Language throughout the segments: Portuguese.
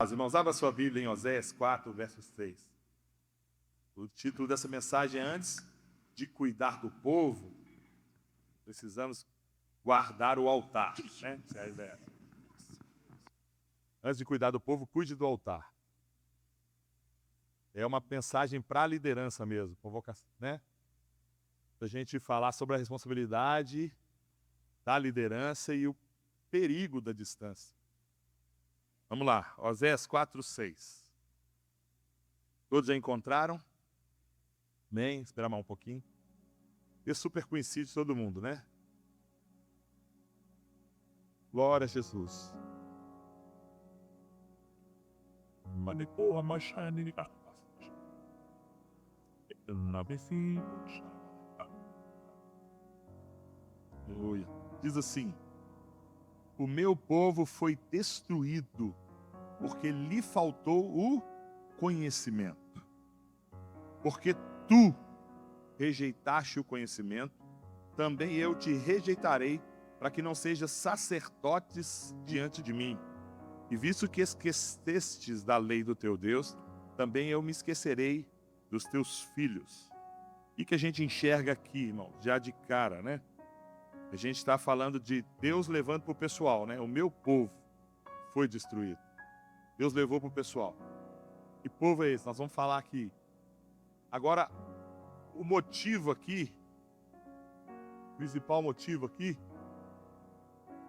Irmãos, abra sua Bíblia em Oséias 4, versos 3. O título dessa mensagem é: antes de cuidar do povo, precisamos guardar o altar. Né? Essa é a ideia. Antes de cuidar do povo, cuide do altar. É uma mensagem para a liderança mesmo, convocação, né? Para a gente falar sobre a responsabilidade da liderança e o perigo da distância. Vamos lá, Oséias 4, 6. Todos já encontraram? Amém? Esperar mais um pouquinho. É super conhecido de todo mundo, né? Glória a Jesus. Aleluia. Diz assim: o meu povo foi destruído porque lhe faltou o conhecimento. Porque tu rejeitaste o conhecimento, também eu te rejeitarei, para que não sejas sacerdotes diante de mim. E visto que esquecestes da lei do teu Deus, também eu me esquecerei dos teus filhos. O que a gente enxerga aqui, irmão? Já de cara, né? A gente está falando de Deus levando para o pessoal, né? O meu povo foi destruído. Deus levou para o pessoal. Que povo é esse? Nós vamos falar aqui. Agora, o motivo aqui, o principal motivo aqui,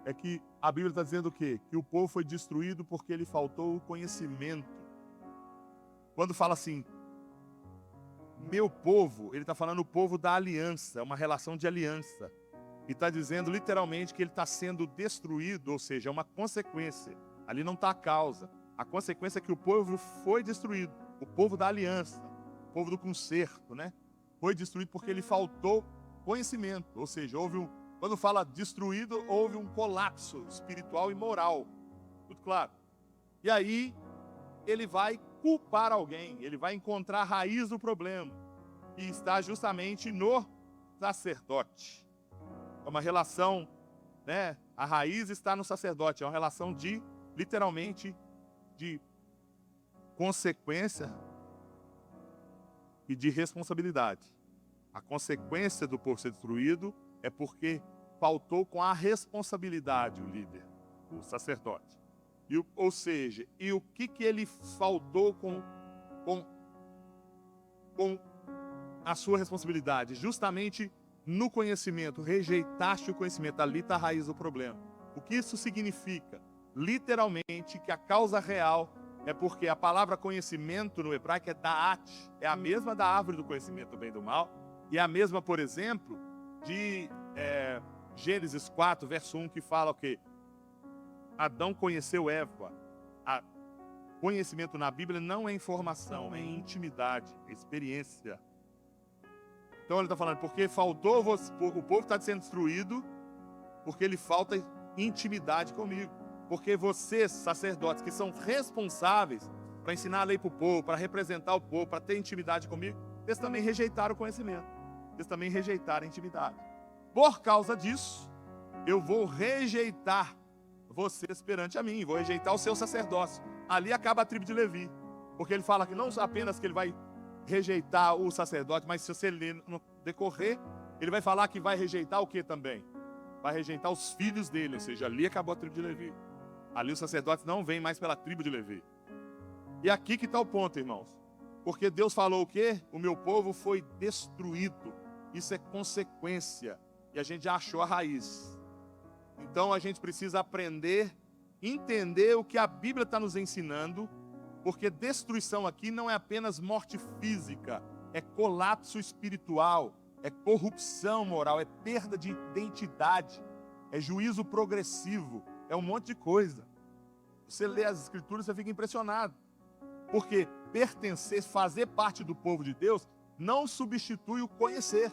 é que a Bíblia está dizendo o quê? Que o povo foi destruído porque lhe faltou o conhecimento. Quando fala assim, meu povo, ele está falando o povo da aliança, é uma relação de aliança. E está dizendo literalmente que ele está sendo destruído, ou seja, é uma consequência. Ali não está a causa. A consequência é que o povo foi destruído. O povo da aliança, o povo do conserto, né? Foi destruído porque lhe faltou conhecimento. Ou seja, quando fala destruído, houve um colapso espiritual e moral. Tudo claro. E aí, ele vai culpar alguém. Ele vai encontrar a raiz do problema. E está justamente no sacerdote. É uma relação, né? A raiz está no sacerdote. É uma relação de, literalmente, de consequência e de responsabilidade. A consequência do povo ser destruído é porque faltou com a responsabilidade o líder, o sacerdote. Ou seja, e o que ele faltou com a sua responsabilidade? Justamente no conhecimento, rejeitaste o conhecimento, ali está a raiz do problema. O que isso significa? Literalmente que a causa real é porque a palavra conhecimento no hebraico é da'at, é a mesma da árvore do conhecimento do bem e do mal, e é a mesma, por exemplo, de Gênesis 4, verso 1, que fala o quê? Adão conheceu Eva. Conhecimento na Bíblia não é informação, é intimidade, é experiência. Então ele está falando, porque faltou, o povo está sendo destruído, porque lhe falta intimidade comigo. Porque vocês, sacerdotes, que são responsáveis para ensinar a lei para o povo, para representar o povo, para ter intimidade comigo, vocês também rejeitaram o conhecimento. Vocês também rejeitaram a intimidade. Por causa disso, eu vou rejeitar vocês perante a mim, vou rejeitar o seu sacerdócio. Ali acaba a tribo de Levi. Porque ele fala que não apenas que ele vai rejeitar o sacerdote, mas se você ler no decorrer, ele vai falar que vai rejeitar o que também? Vai rejeitar os filhos dele, ou seja, ali acabou a tribo de Levi. Ali os sacerdotes não vêm mais pela tribo de Levi. E aqui que está o ponto, irmãos. Porque Deus falou o quê? O meu povo foi destruído. Isso é consequência. E a gente já achou a raiz. Então a gente precisa aprender, entender o que a Bíblia está nos ensinando, porque destruição aqui não é apenas morte física, é colapso espiritual, é corrupção moral, é perda de identidade, é juízo progressivo, é um monte de coisa. Você lê as Escrituras, você fica impressionado. Porque pertencer, fazer parte do povo de Deus, não substitui o conhecer.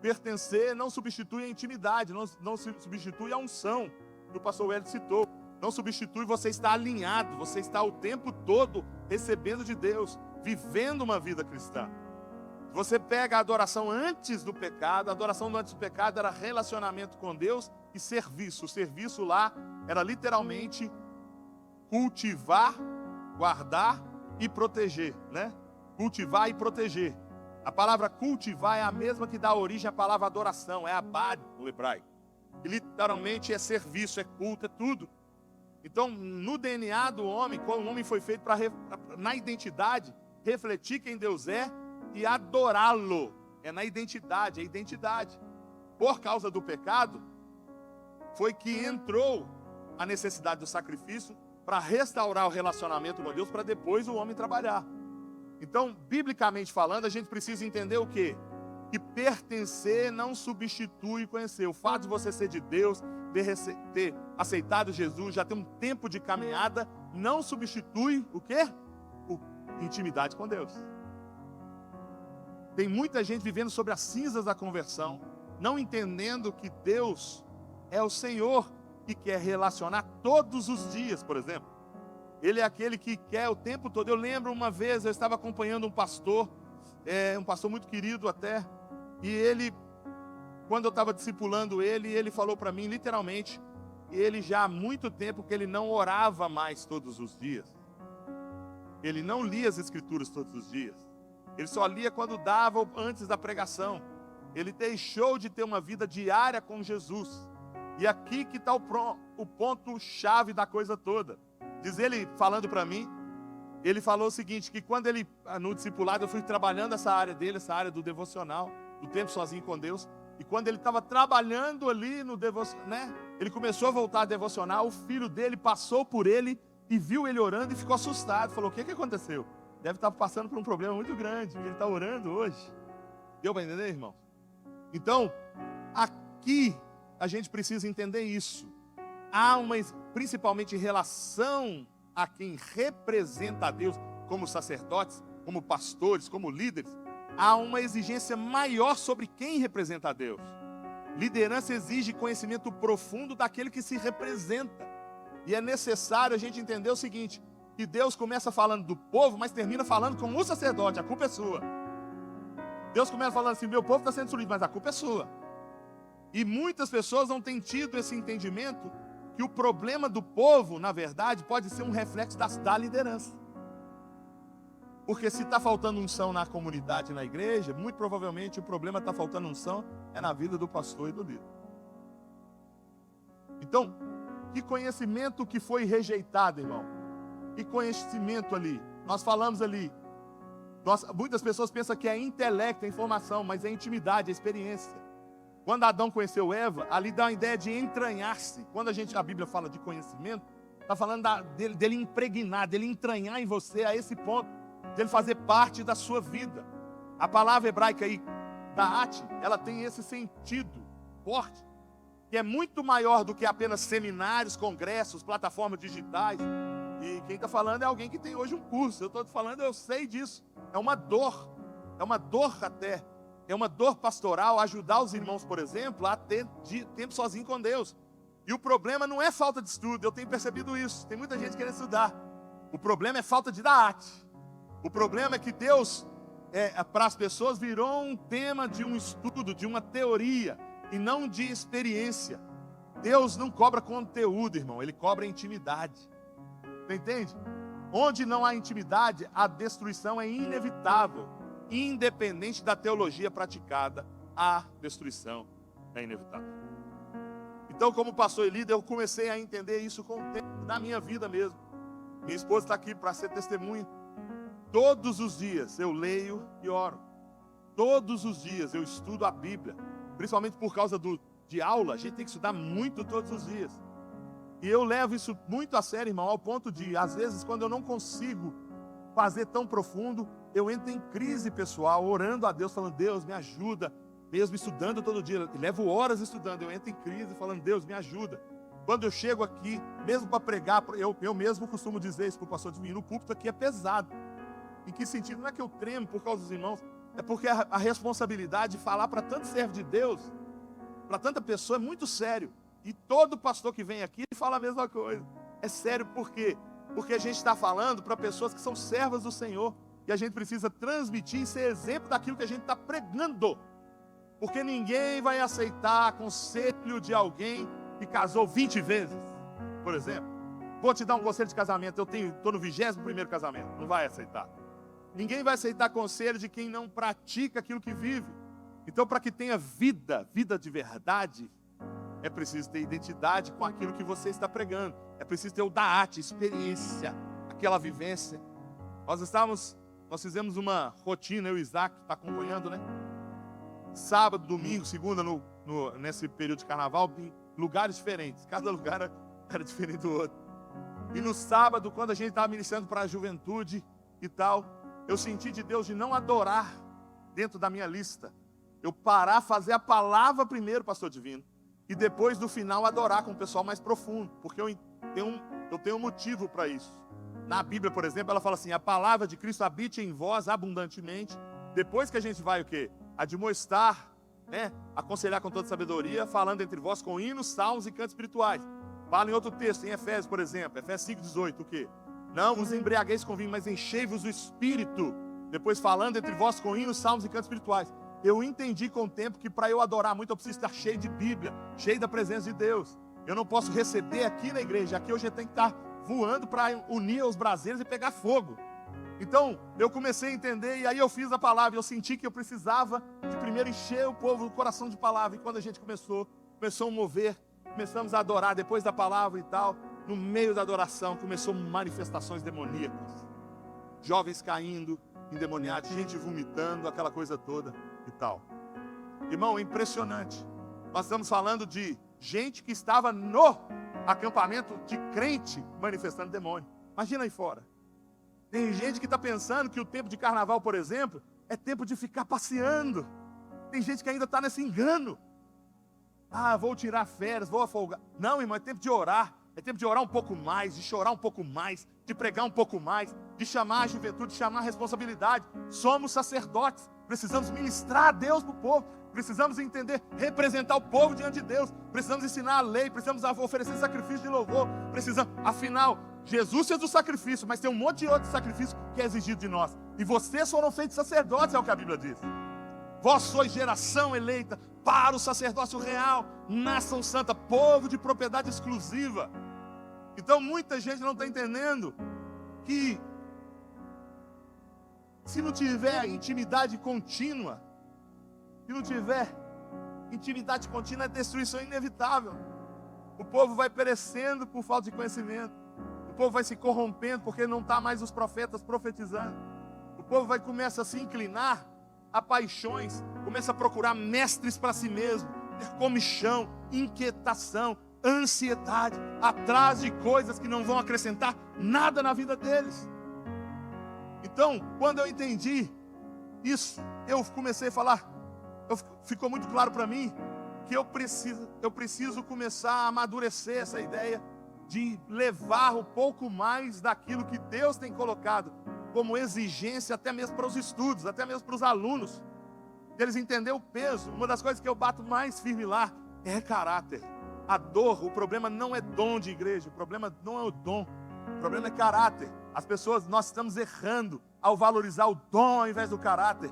Pertencer não substitui a intimidade, não substitui a unção, que o pastor Hélio citou. Não substitui você estar alinhado, você está o tempo todo recebendo de Deus, vivendo uma vida cristã. Você pega a adoração antes do pecado, a adoração antes do pecado era relacionamento com Deus e serviço. O serviço lá era literalmente cultivar guardar e proteger, né? Cultivar e proteger. A palavra cultivar é a mesma que dá origem à palavra adoração, é abad no hebraico. Que literalmente é serviço, é culto, é tudo. Então, no DNA do homem, como o homem foi feito para, na identidade, refletir quem Deus é e adorá-lo. É na identidade, é identidade. Por causa do pecado, foi que entrou a necessidade do sacrifício para restaurar o relacionamento com Deus, para depois o homem trabalhar. Então, biblicamente falando, a gente precisa entender o quê? Que pertencer não substitui conhecer. O fato de você ser de Deus, ter aceitado Jesus, já ter um tempo de caminhada, não substitui o quê? Intimidade com Deus. Tem muita gente vivendo sobre as cinzas da conversão, não entendendo que Deus é o Senhor que quer relacionar todos os dias, por exemplo. Ele é aquele que quer o tempo todo. Eu lembro uma vez, eu estava acompanhando um pastor muito querido até, e ele, quando eu estava discipulando ele falou para mim, literalmente, ele já há muito tempo que ele não orava mais todos os dias. Ele não lia as escrituras todos os dias. Ele só lia quando dava antes da pregação. Ele deixou de ter uma vida diária com Jesus. E aqui que está o ponto-chave da coisa toda. Diz ele, falando para mim, ele falou o seguinte, que quando ele, no discipulado, eu fui trabalhando essa área dele, essa área do devocional, do tempo sozinho com Deus, e quando ele estava trabalhando ali no devocional, né, ele começou a voltar a devocional, o filho dele passou por ele e viu ele orando e ficou assustado, falou, o que aconteceu? Deve estar passando por um problema muito grande, ele está orando hoje. Deu para entender, irmão? Então, aqui a gente precisa entender isso. Há uma, principalmente em relação a quem representa a Deus, como sacerdotes, como pastores, como líderes, há uma exigência maior sobre quem representa a Deus. Liderança exige conhecimento profundo daquele que se representa. E é necessário a gente entender o seguinte, que Deus começa falando do povo, mas termina falando com o sacerdote, a culpa é sua. Deus começa falando assim, meu povo está sendo destruído, mas a culpa é sua. E muitas pessoas não têm tido esse entendimento que o problema do povo, na verdade, pode ser um reflexo da liderança. Porque se está faltando unção na comunidade, na igreja, muito provavelmente o problema está faltando unção é na vida do pastor e do líder. Então, que conhecimento que foi rejeitado, irmão? Que conhecimento ali? Nós falamos ali, muitas pessoas pensam que é intelecto, é informação, mas é intimidade, é experiência. Quando Adão conheceu Eva, ali dá uma ideia de entranhar-se. Quando a Bíblia fala de conhecimento, está falando dele impregnar, dele entranhar em você a esse ponto, dele fazer parte da sua vida. A palavra hebraica aí, da'at, ela tem esse sentido forte, que é muito maior do que apenas seminários, congressos, plataformas digitais. E quem está falando é alguém que tem hoje um curso. Eu estou falando, eu sei disso. É uma dor até. É uma dor pastoral ajudar os irmãos, por exemplo, a ter tempo sozinho com Deus. E o problema não é falta de estudo, eu tenho percebido isso. Tem muita gente querendo estudar. O problema é falta de da'at. O problema é que Deus, para as pessoas, virou um tema de um estudo, de uma teoria, e não de experiência. Deus não cobra conteúdo, irmão, Ele cobra intimidade. Você entende? Onde não há intimidade, a destruição é inevitável. Independente da teologia praticada, a destruição é inevitável. Então, como pastor e líder, eu comecei a entender isso com o tempo da minha vida mesmo. Minha esposa está aqui para ser testemunha. Todos os dias eu leio e oro. Todos os dias eu estudo a Bíblia. Principalmente por causa de aula, a gente tem que estudar muito todos os dias. E eu levo isso muito a sério, irmão, ao ponto de, às vezes, quando eu não consigo fazer tão profundo, eu entro em crise pessoal, orando a Deus, falando, Deus, me ajuda, mesmo estudando todo dia, levo horas estudando, eu entro em crise, falando, Deus, me ajuda. Quando eu chego aqui, mesmo para pregar, eu mesmo costumo dizer isso para o pastor Divino, o púlpito aqui é pesado. Em que sentido? Não é que eu tremo por causa dos irmãos, é porque a responsabilidade de falar para tanto servo de Deus, para tanta pessoa, é muito sério. E todo pastor que vem aqui fala a mesma coisa. É sério por quê? Porque a gente está falando para pessoas que são servas do Senhor, e a gente precisa transmitir e ser exemplo daquilo que a gente está pregando. Porque ninguém vai aceitar conselho de alguém que casou 20 vezes, por exemplo. Vou te dar um conselho de casamento. Eu estou no 21º casamento. Não vai aceitar. Ninguém vai aceitar conselho de quem não pratica aquilo que vive. Então, para que tenha vida de verdade, é preciso ter identidade com aquilo que você está pregando. É preciso ter o DAAT, experiência, aquela vivência. Nós fizemos uma rotina, eu e o Isaac, que está acompanhando, né? Sábado, domingo, segunda, nesse período de carnaval, em lugares diferentes. Cada lugar era diferente do outro. E no sábado, quando a gente estava ministrando para a juventude e tal, eu senti de Deus de não adorar dentro da minha lista. Eu parar, fazer a palavra primeiro, pastor Divino, e depois, no final, adorar com o pessoal mais profundo. Porque eu tenho um motivo para isso. Na Bíblia, por exemplo, ela fala assim: a palavra de Cristo habite em vós abundantemente. Depois que a gente vai o quê? Admoestar, né? Aconselhar com toda sabedoria, falando entre vós com hinos, salmos e cantos espirituais. Fala em outro texto, em Efésios, por exemplo, Efésios 5,18, o quê? Não vos embriagueis com vinho, mas enchei-vos do Espírito. Depois falando entre vós com hinos, salmos e cantos espirituais. Eu entendi com o tempo que para eu adorar muito, eu preciso estar cheio de Bíblia, cheio da presença de Deus. Eu não posso receber aqui na igreja, aqui hoje eu tenho que estar voando para unir os braseiros e pegar fogo. Então, eu comecei a entender, e aí eu fiz a palavra, eu senti que eu precisava de primeiro encher o povo, o coração de palavra. E quando a gente começou a mover, começamos a adorar depois da palavra e tal, no meio da adoração, começou manifestações demoníacas. Jovens caindo, endemoniados, gente vomitando, aquela coisa toda e tal. Irmão, é impressionante. Nós estamos falando de gente que estava no acampamento de crente manifestando demônio. Imagina aí fora. Tem gente que está pensando que o tempo de carnaval, por exemplo, é tempo de ficar passeando. Tem gente que ainda está nesse engano. Ah, vou tirar férias, vou afolgar. Não, irmão, é tempo de orar. É tempo de orar um pouco mais, de chorar um pouco mais, de pregar um pouco mais, de chamar a juventude, de chamar a responsabilidade. Somos sacerdotes, precisamos ministrar a Deus para o povo. Precisamos entender, representar o povo diante de Deus. Precisamos ensinar a lei, precisamos oferecer sacrifício de louvor. Afinal, Jesus fez o sacrifício, mas tem um monte de outro sacrifício que é exigido de nós. E vocês foram feitos sacerdotes, é o que a Bíblia diz. Vós sois geração eleita para o sacerdócio real, nação santa, povo de propriedade exclusiva. Então muita gente não está entendendo que se não tiver intimidade contínua, a destruição é inevitável. O povo vai perecendo por falta de conhecimento. O povo vai se corrompendo porque não está mais os profetas profetizando. O povo começa a se inclinar a paixões, começa a procurar mestres para si mesmo, ter comichão, inquietação, ansiedade, atrás de coisas que não vão acrescentar nada na vida deles. Então, quando eu entendi isso, eu comecei a falar, ficou muito claro para mim que eu preciso começar a amadurecer essa ideia de levar um pouco mais daquilo que Deus tem colocado como exigência, até mesmo para os estudos, até mesmo para os alunos, deles entenderem o peso. Uma das coisas que eu bato mais firme lá é caráter. A dor, o problema não é dom de igreja, o problema não é o dom, o problema é caráter. As pessoas, nós estamos errando ao valorizar o dom ao invés do caráter.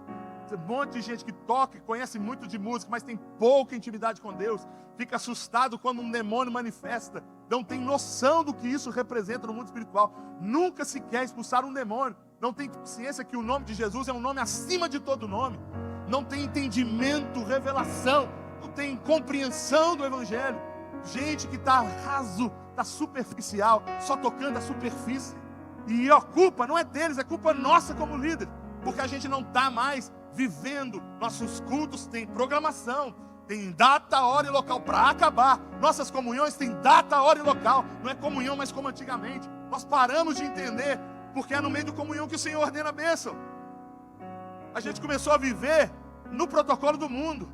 Tem um monte de gente que toca, conhece muito de música, mas tem pouca intimidade com Deus, fica assustado quando um demônio manifesta, não tem noção do que isso representa no mundo espiritual, nunca se quer expulsar um demônio, não tem ciência que o nome de Jesus é um nome acima de todo nome, não tem entendimento, revelação, não tem compreensão do Evangelho. Gente que está raso, está superficial, só tocando a superfície. E a culpa não é deles, é culpa nossa como líder, porque a gente não está mais vivendo. Nossos cultos têm programação, tem data, hora e local para acabar. Nossas comunhões têm data, hora e local. Não é comunhão mais como antigamente. Nós paramos de entender, porque é no meio da comunhão que o Senhor ordena a bênção. A gente começou a viver no protocolo do mundo,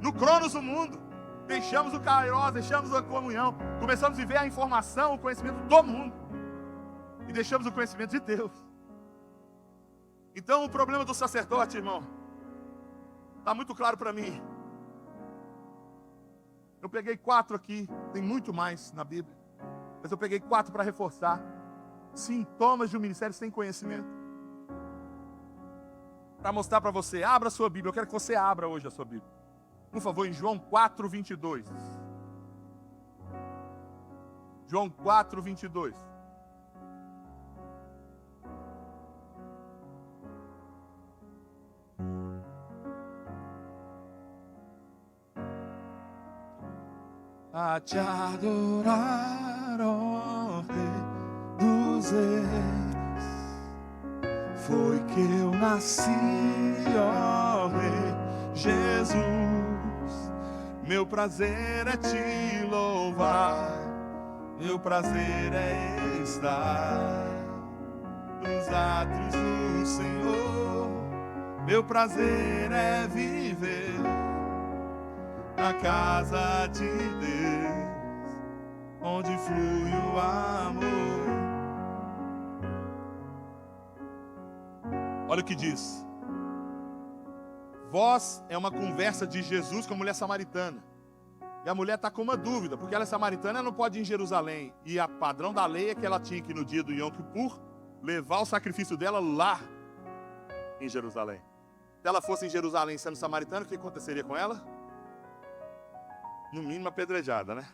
no cronos do mundo. Deixamos o Kairos, deixamos a comunhão, começamos a viver a informação, o conhecimento do mundo, e deixamos o conhecimento de Deus. Então o problema do sacerdote, irmão, está muito claro para mim. Eu peguei 4 aqui, tem muito mais na Bíblia, mas eu peguei 4 para reforçar sintomas de um ministério sem conhecimento. Para mostrar para você, abra a sua Bíblia, eu quero que você abra hoje a sua Bíblia. Por favor, em João 4:22. João 4, 22. A te adorar, ó Rei dos Reis, foi que eu nasci, ó Rei Jesus. Meu prazer é te louvar, meu prazer é estar nos átrios do Senhor. Meu prazer é viver na casa de Deus, onde flui o amor. Olha o que diz. Voz é uma conversa de Jesus com a mulher samaritana. E a mulher está com uma dúvida, porque ela é samaritana, ela não pode ir em Jerusalém. E a padrão da lei é que ela tinha que ir no dia do Yom Kippur levar o sacrifício dela lá em Jerusalém. Se ela fosse em Jerusalém sendo samaritana, o que aconteceria com ela? No mínimo apedrejada, né?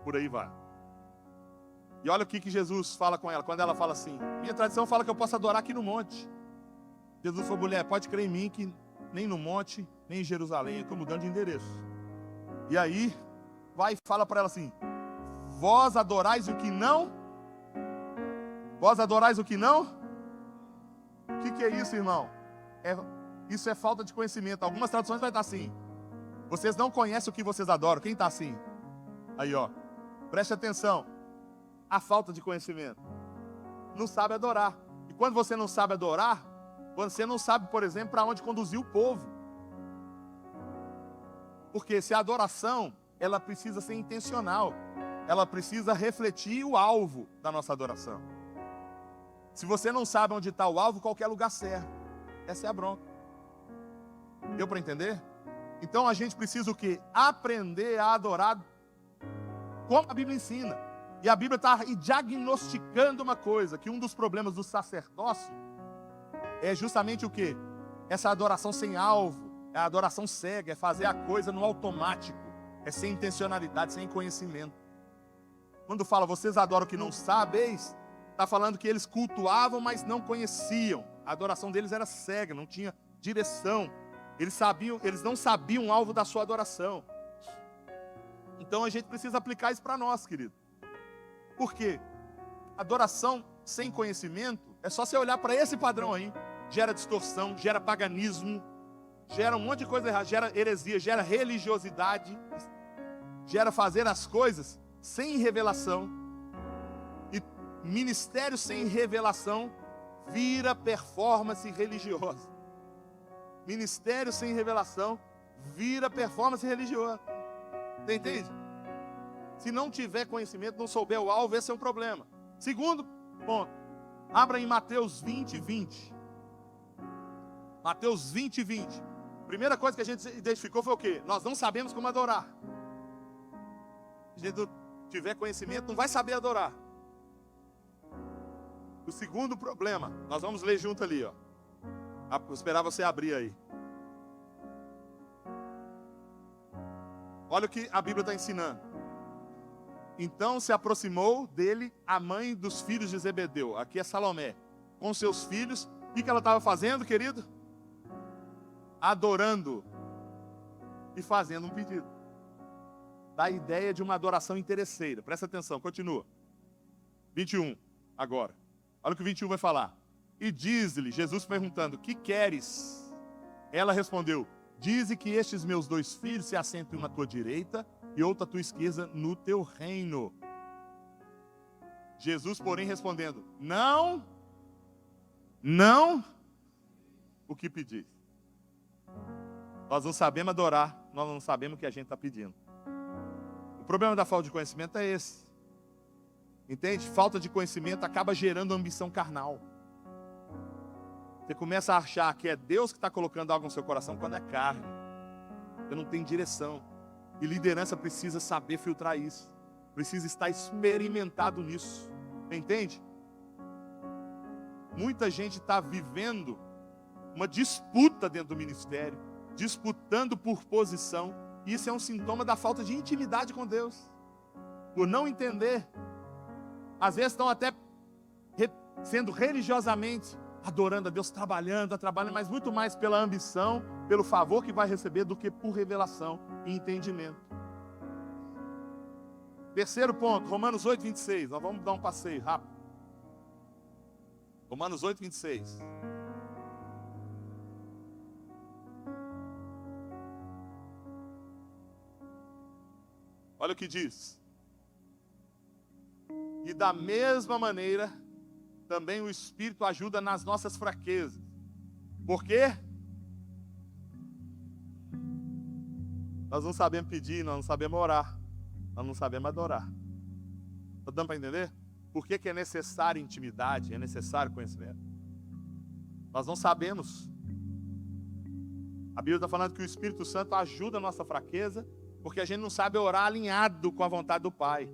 Por aí vai. E olha o que Jesus fala com ela, quando ela fala assim: minha tradição fala que eu posso adorar aqui no monte. Jesus falou: mulher, pode crer em mim que nem no monte, nem em Jerusalém, eu estou mudando de endereço. E aí, vai e fala para ela assim: vós adorais o que não? Vós adorais o que não? O que é isso, irmão? Isso é falta de conhecimento. Algumas traduções vai estar assim: vocês não conhecem o que vocês adoram. Quem está assim? Aí, ó. Preste atenção. A falta de conhecimento. Não sabe adorar. E quando você não sabe adorar, você não sabe, por exemplo, para onde conduzir o povo. Porque se a adoração, ela precisa ser intencional. Ela precisa refletir o alvo da nossa adoração. Se você não sabe onde está o alvo, qualquer lugar serve. Essa é a bronca. Deu para entender? Então a gente precisa o quê? Aprender a adorar como a Bíblia ensina. E a Bíblia está diagnosticando uma coisa, que um dos problemas do sacerdócio é justamente o quê? Essa adoração sem alvo, é a adoração cega, é fazer a coisa no automático, é sem intencionalidade, sem conhecimento. Quando fala, vocês adoram o que não sabeis, está falando que eles cultuavam, mas não conheciam. A adoração deles era cega, não tinha direção. Eles não sabiam o alvo da sua adoração. Então a gente precisa aplicar isso para nós, querido. Por quê? Adoração sem conhecimento é só você olhar para esse padrão aí. Gera distorção, gera paganismo, gera um monte de coisa errada, gera heresia, gera religiosidade, gera fazer as coisas sem revelação. E ministério sem revelação vira performance religiosa. Ministério sem revelação vira performance religiosa. Você entende? Se não tiver conhecimento, não souber o alvo, esse é um problema. Segundo ponto, abra em Mateus 20, 20. Mateus 20, 20. Primeira coisa que a gente identificou foi o quê? Nós não sabemos como adorar. Se a gente não tiver conhecimento, não vai saber adorar. O segundo problema, nós vamos ler junto ali, ó. Vou esperar você abrir aí. Olha o que a Bíblia está ensinando. Então se aproximou dele a mãe dos filhos de Zebedeu. Aqui é Salomé. Com seus filhos. O que ela estava fazendo, querido? Adorando. E fazendo um pedido. Dá a ideia de uma adoração interesseira. Presta atenção, continua. 21, agora. Olha o que o 21 vai falar. E diz-lhe, Jesus perguntando, que queres? Ela respondeu, dize que estes meus 2 filhos se assentem uma à tua direita e outra à tua esquerda no teu reino. Jesus, porém, respondendo, não, o que pedis. Nós não sabemos adorar, nós não sabemos o que a gente está pedindo. O problema da falta de conhecimento é esse. Entende? Falta de conhecimento acaba gerando ambição carnal. Você começa a achar que é Deus que está colocando algo no seu coração quando é carne. Você não tem direção. E liderança precisa saber filtrar isso. Precisa estar experimentado nisso. Entende? Muita gente está vivendo uma disputa dentro do ministério. Disputando por posição. E isso é um sintoma da falta de intimidade com Deus. Por não entender Às vezes estão até sendo religiosamente adorando a Deus, trabalhando, mas muito mais pela ambição, pelo favor que vai receber, do que por revelação e entendimento. Terceiro ponto, Romanos 8, 26. Nós vamos dar um passeio rápido. Romanos 8, 26. Olha o que diz. E da mesma maneira, também o Espírito ajuda nas nossas fraquezas. Por quê? Nós não sabemos pedir, nós não sabemos orar, nós não sabemos adorar. Está dando para entender? Por que é necessária intimidade, é necessário conhecimento? Nós não sabemos. A Bíblia está falando que o Espírito Santo ajuda a nossa fraqueza, porque a gente não sabe orar alinhado com a vontade do Pai.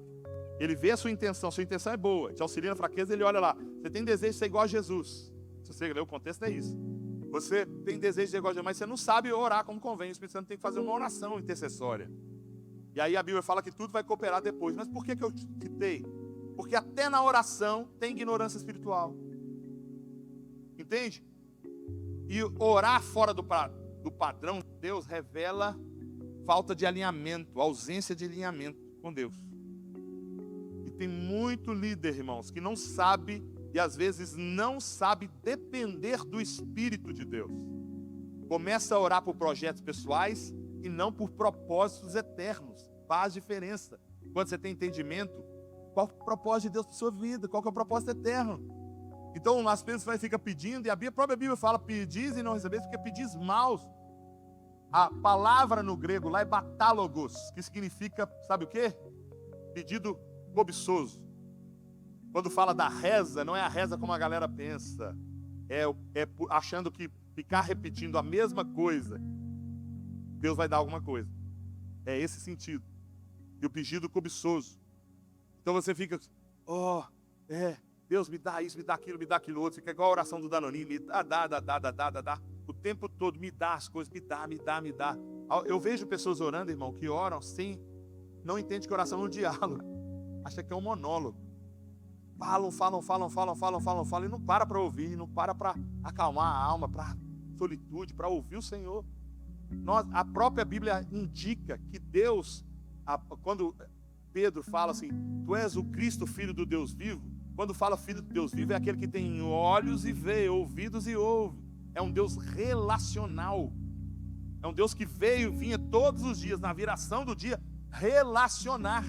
Ele vê a sua intenção é boa, te auxilia na fraqueza, ele olha lá. Você tem desejo de ser igual a Jesus. Se você ler o contexto, é isso. Você tem desejo de ser igual a Jesus, mas você não sabe orar como convém. O Espírito Santo tem que fazer uma oração intercessória. E aí a Bíblia fala que tudo vai cooperar depois. Mas por que eu citei? Porque até na oração tem ignorância espiritual. Entende? E orar fora do padrão de Deus revela falta de alinhamento, ausência de alinhamento com Deus. E tem muito líder, irmãos, que não sabe e às vezes não sabe depender do Espírito de Deus. Começa a orar por projetos pessoais e não por propósitos eternos. Faz diferença. Quando você tem entendimento, qual é o propósito de Deus para a sua vida? Qual que é o propósito eterno? Então, as pessoas ficam pedindo, e a própria Bíblia fala, pedis e não recebeis, porque pedis maus. A palavra no grego lá é batálogos, que significa, sabe o quê? Pedido cobiçoso. Quando fala da reza, não é a reza como a galera pensa. É achando que ficar repetindo a mesma coisa, Deus vai dar alguma coisa. É esse sentido. E o pedido cobiçoso. Então você fica, Deus me dá isso, me dá aquilo outro. Fica igual a oração do Danoninho, me dá. O tempo todo, me dá as coisas, me dá. Eu vejo pessoas orando, irmão, que oram sem, não entende que oração é um diálogo. Acha que é um monólogo. Falam, e não para ouvir, não para acalmar a alma, para solitude, para ouvir o Senhor. A própria Bíblia indica que Deus, quando Pedro fala assim, tu és o Cristo, Filho do Deus vivo, quando fala Filho do Deus vivo, é aquele que tem olhos e vê, ouvidos e ouve. É um Deus relacional. É um Deus que vinha todos os dias, na viração do dia, relacionar.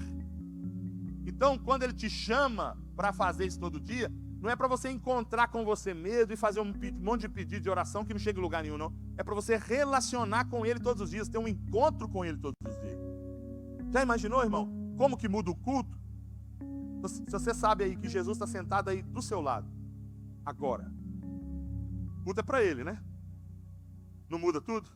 Então, quando Ele te chama para fazer isso todo dia, não é para você encontrar com você mesmo e fazer um monte de pedido de oração que não chega em lugar nenhum, não. É para você relacionar com Ele todos os dias, ter um encontro com Ele todos os dias. Já imaginou, irmão, como que muda o culto? Se você sabe aí que Jesus está sentado aí do seu lado, agora, o culto é para Ele, né? Não muda tudo?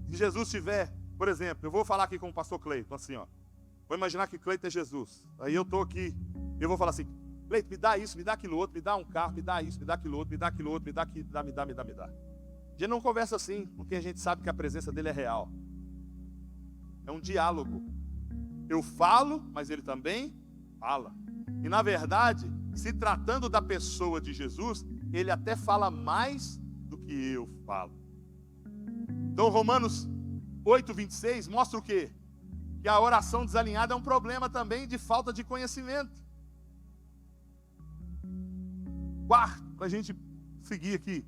Se Jesus tiver, por exemplo, eu vou falar aqui com o pastor Cleiton, assim, ó. Vou imaginar que Cleiton é Jesus. Aí eu estou aqui, eu vou falar assim, Cleiton, me dá isso, me dá aquilo outro, me dá um carro, me dá isso, me dá aquilo outro, me dá aquilo outro, me dá. A gente não conversa assim, porque a gente sabe que a presença dele é real. É um diálogo. Eu falo, mas ele também fala. E na verdade, se tratando da pessoa de Jesus, ele até fala mais do que eu falo. Então Romanos 8, 26 mostra o quê? Que a oração desalinhada é um problema também de falta de conhecimento. Quarto, para a gente seguir aqui.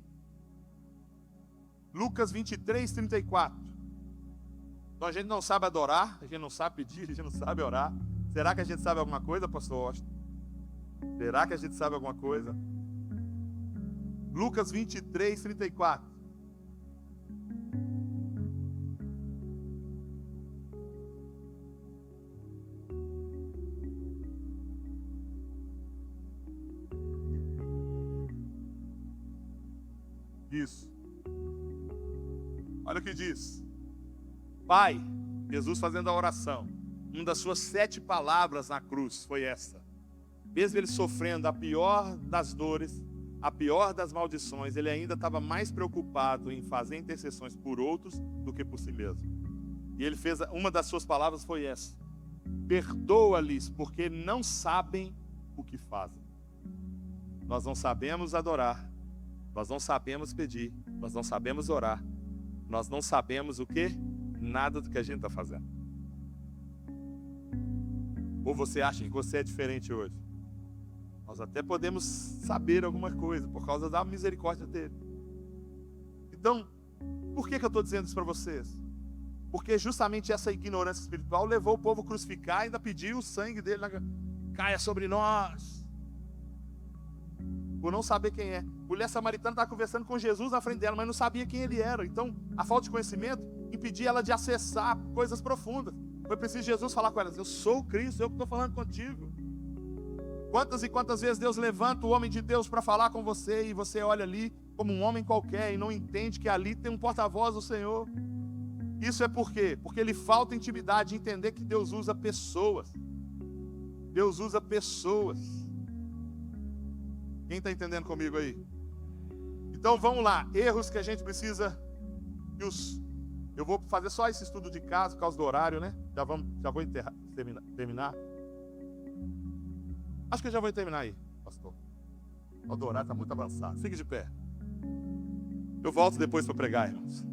Lucas 23, 34. Então a gente não sabe adorar, a gente não sabe pedir, a gente não sabe orar. Será que a gente sabe alguma coisa, pastor Austin? Será que a gente sabe alguma coisa? Lucas 23, 34. Isso. Olha o que diz. Pai, Jesus fazendo a oração. Uma das suas 7 palavras na cruz foi essa. Mesmo ele sofrendo a pior das dores, a pior das maldições, ele ainda estava mais preocupado em fazer intercessões por outros do que por si mesmo. E ele fez, uma das suas palavras foi essa. Perdoa-lhes, porque não sabem o que fazem. Nós não sabemos adorar, nós não sabemos pedir, nós não sabemos orar, nós não sabemos o quê? Nada do que a gente está fazendo. Ou você acha que você é diferente hoje? Nós até podemos saber alguma coisa por causa da misericórdia dele. Então, por que eu estou dizendo isso para vocês? Porque justamente essa ignorância espiritual levou o povo a crucificar e ainda pediu o sangue dele caia sobre nós. Por não saber quem é. A mulher samaritana estava conversando com Jesus na frente dela, mas não sabia quem ele era. Então, a falta de conhecimento impedia ela de acessar coisas profundas. Foi preciso Jesus falar com elas: eu sou o Cristo, eu que estou falando contigo. Quantas e quantas vezes Deus levanta o homem de Deus para falar com você e você olha ali como um homem qualquer e não entende que ali tem um porta-voz do Senhor. Isso é por quê? Porque ele falta intimidade de entender que Deus usa pessoas. Deus usa pessoas. Quem está entendendo comigo aí? Então vamos lá, erros que a gente precisa. Eu vou fazer só esse estudo de caso por causa do horário, né? Já vou terminar. Acho que eu já vou terminar aí, pastor. O horário está muito avançado. Fique de pé. Eu volto depois para pregar, irmãos.